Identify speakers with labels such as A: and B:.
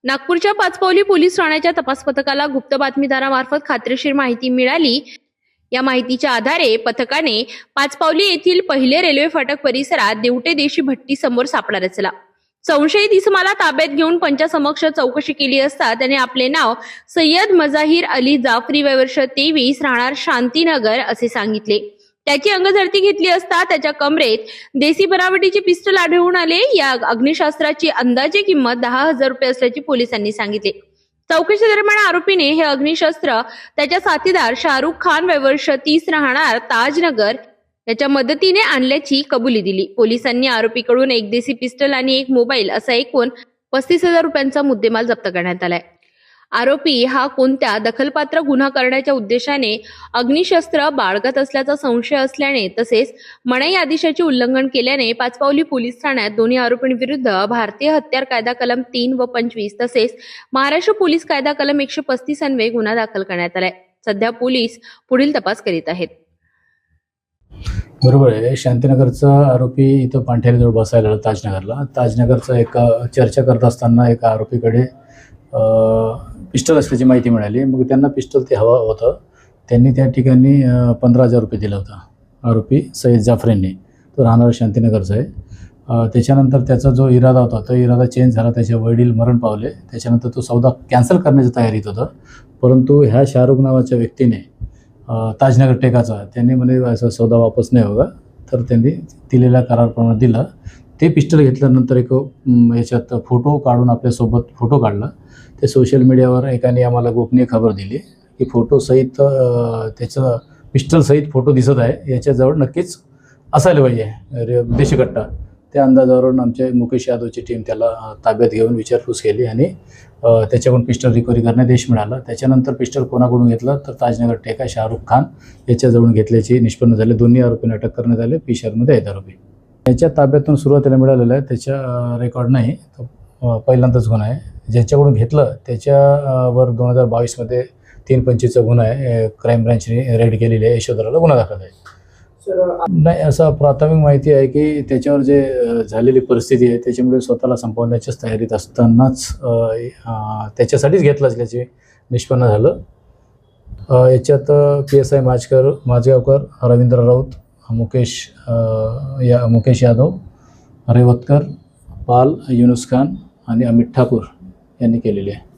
A: नागपूरच्या पाचपावली पोलीस ठाण्याच्या तपास पथकाला गुप्त बातमीदारामार्फत खात्रीशीर माहिती मिळाली। या माहितीच्या आधारे पथकाने पाचपावली येथील पहिले रेल्वे फाटक परिसरात देवटे देशी भट्टी समोर सापळा रचला। संशयित इसमाला ताब्यात घेऊन पंचासमक्ष चौकशी केली असता त्याने आपले नाव सय्यद मजाहिर अली जाफरी वय वर्ष 23 राहणार शांतीनगर असे सांगितले। त्याची अंगझडती घेतली असता त्याच्या कमरेत देसी बनावटीचे पिस्टल आढळून आले। या अग्निशस्त्राची अंदाजे किंमत 10,000 रुपये असल्याचे पोलिसांनी सांगितले। चौकशी दरम्यान आरोपीने हे अग्निशस्त्र त्याच्या साथीदार शाहरुख खान वय वर्ष 30 राहणार ताजनगर याच्या मदतीने आणल्याची कबुली दिली। पोलिसांनी आरोपीकडून एक देसी पिस्टल आणि एक मोबाईल असा एकूण 35,000 रुपयांचा मुद्देमाल जप्त करण्यात आलाय। आरोपी हा कोणत्या दखलपात्र गुन्हा करण्याच्या उद्देशाने अग्निशस्त्र बाळगत असल्याचा संशय असल्याने तसेच मनाई आदेशाचे उल्लंघन केल्याने पाचपावली पोलीस ठाण्यात दोन्ही आरोपींविरुद्ध भारतीय हत्यार कायदा कलम 3 व 25 तसेच महाराष्ट्र पोलीस कायदा कलम 135 अन्वये गुन्हा दाखल करण्यात आलाय। सध्या पोलीस पुढील तपास करीत आहेत।
B: बरोबर आहे। शांतीनगरचा आरोपी इथं पांठेरीजवळ बसायला ताजनगरला ताजनगरचा एक चर्चा करत असताना एका आरोपीकडे पिस्टल असल्याची माहिती मिळाली। मग त्यांना पिस्टल ते हवा होतं। त्यांनी त्या ठिकाणी 15,000 रुपये दिला होता आरोपी सय्यद जाफरींनी। तो राहणारा शांतीनगरचा आहे। त्याच्यानंतर त्याचा जो इरादा होता तो इरादा चेंज झाला। त्याचे वडील मरण पावले। त्याच्यानंतर तो सौदा कॅन्सल करण्याची तयारीत होता। परंतु ह्या शाहरुख नावाच्या व्यक्तीने ताजनगर टेकाचा त्यांनी म्हणे असं सौदा वापस नाही होगा, तर त्यांनी दिलेल्या करारप्रमाणे दिला। ते पिस्टल घेतल्यानंतर एक याच्यात फोटो काढून आपल्यासोबत फोटो काढला। ते सोशल मीडियावर एकाने आम्हाला गोपनीय खबर दिली की फोटो सहित त्याचा पिस्टल सहित फोटो दिसत आहे, याच्याजवळ नक्कीच असायला पाहिजे देशी कट्टा। त्या अंदाजावरून आमचे मुकेश यादवची टीम त्याला ताब्यात घेऊन विचारपूस केली आणि त्याच्याकडून पिस्टल रिकव्हरी करण्यात यश मिळालं। त्याच्यानंतर पिस्टल कोणाकडून घेतलं तर ताजनगर टेका शाहरुख खान याच्याजवळून घेतल्याची निष्पन्न झाले। दोन्ही आरोपींना अटक करण्यात आले। पिशरमध्ये आहेत आरोपी। त्याच्या ताब्यातून सुरुवातीला मिळालेलं आहे, त्याच्या रेकॉर्ड नाही, तो पहिल्यांदाच गुन्हा आहे। ज्याच्याकडून घेतलं त्याच्यावर 2022 325चा गुन्हा आहे। क्राईम ब्रांचने रेड केलेली आहे। यशोधराला गुन्हा दाखल आहे। नाही, असं प्राथमिक माहिती आहे की त्याच्यावर जे झालेली परिस्थिती आहे त्याच्यामुळे स्वतःला संपवण्याच्याच तयारीत असतानाच त्याच्यासाठीच घेतलं असल्याचे निष्पन्न झालं। याच्यात PSI माझगावकर, रवींद्र राऊत, मुकेश यादव, रेवतकर, पाल, युनुस खान आणि अमित ठाकूर यांनी केलेली आहे।